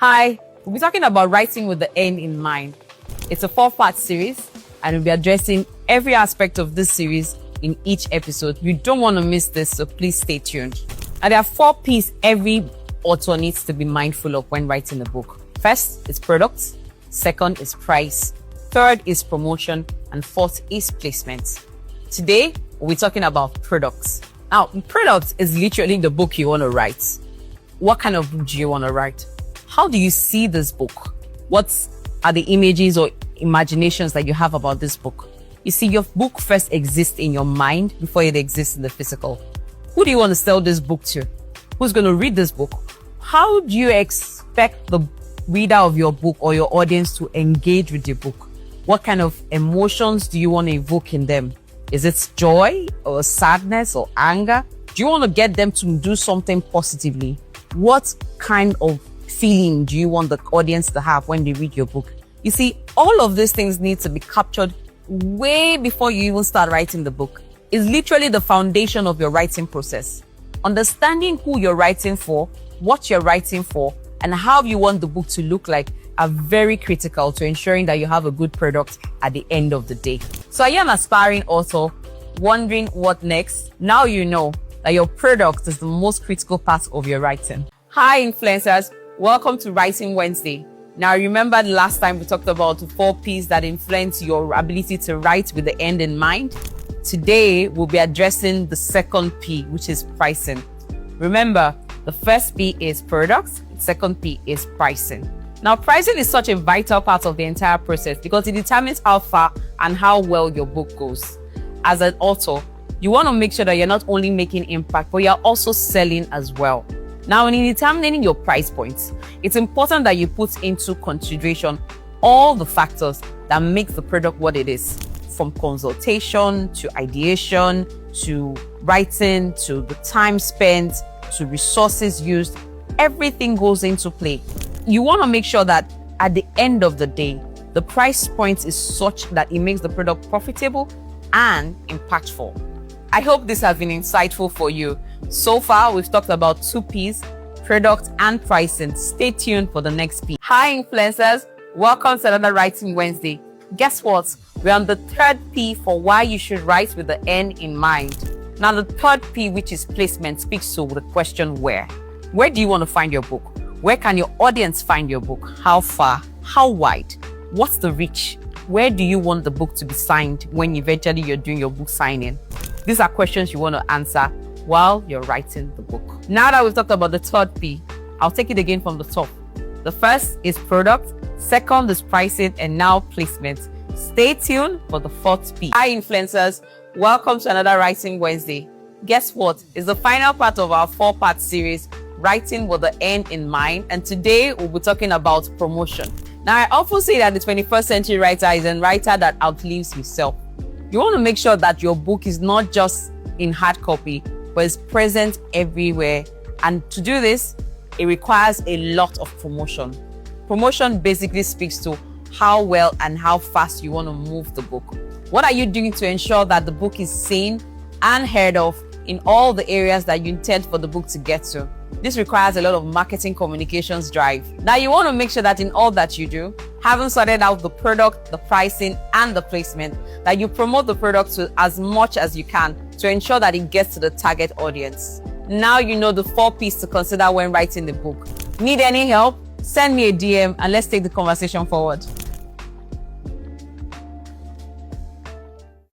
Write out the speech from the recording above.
Hi, we'll be talking about writing with the end in mind. It's a 4-part series, and we'll be addressing every aspect of this series in each episode. You don't want to miss this, so please stay tuned. And there are 4 P's every author needs to be mindful of when writing a book. First is products. Second is price. Third is promotion. And fourth is placement. Today, we'll be talking about products. Now, products is literally the book you want to write. What kind of book do you want to write? How do you see this book? What are the images or imaginations that you have about this book? You see, your book first exists in your mind before it exists in the physical. Who do you want to sell this book to? Who's going to read this book? How do you expect the reader of your book or your audience to engage with your book? What kind of emotions do you want to evoke in them? Is it joy or sadness or anger? Do you want to get them to do something positively? What kind of feeling do you want the audience to have when they read your book? You see, all of these things need to be captured way before you even start writing the book. It's literally the foundation of your writing process. Understanding who you're writing for, what you're writing for, and how you want the book to look like are very critical to ensuring that you have a good product at the end of the day. So are you an aspiring author wondering what next? Now you know that your product is the most critical part of your writing. Hi influencers, welcome to Writing Wednesday. Now remember the last time we talked about the 4 P's that influence your ability to write with the end in mind. Today we'll be addressing the second P, which is pricing. Remember, the first P is products, the second P is pricing. Now, pricing is such a vital part of the entire process because it determines how far and how well your book goes. As an author, you want to make sure that you're not only making impact, but you're also selling as well. Now, in determining your price points, it's important that you put into consideration all the factors that make the product what it is, from consultation to ideation, to writing, to the time spent, to resources used. Everything goes into play. You want to make sure that at the end of the day, the price point is such that it makes the product profitable and impactful. I hope this has been insightful for you. So far, we've talked about 2 P's, product and pricing. Stay tuned for the next P. Hi influencers, welcome to another Writing Wednesday. Guess what? We're on the 3rd P for why you should write with the end in mind. Now the 3rd P, which is placement, speaks to the question where. Where do you want to find your book? Where can your audience find your book? How far? How wide? What's the reach? Where do you want the book to be signed when eventually you're doing your book signing? These are questions you want to answer while you're writing the book. Now that we've talked about the 3rd P, I'll take it again from the top. The first is product, second is pricing, and now placement. Stay tuned for the 4th P. Hi influencers, welcome to another Writing Wednesday. Guess what? It's the final part of our 4-part series, Writing with the end in mind, and today we'll be talking about promotion. Now, I often say that the 21st century writer is a writer that outlives himself. You want to make sure that your book is not just in hard copy, but is present everywhere. And to do this, it requires a lot of promotion. Promotion basically speaks to how well and how fast you want to move the book. What are you doing to ensure that the book is seen and heard of in all the areas that you intend for the book to get to? This requires a lot of marketing communications drive. Now, you want to make sure that in all that you do, having sorted out the product, the pricing, and the placement, that you promote the product to as much as you can to ensure that it gets to the target audience. Now you know the 4 P's to consider when writing the book. Need any help? Send me a DM and let's take the conversation forward.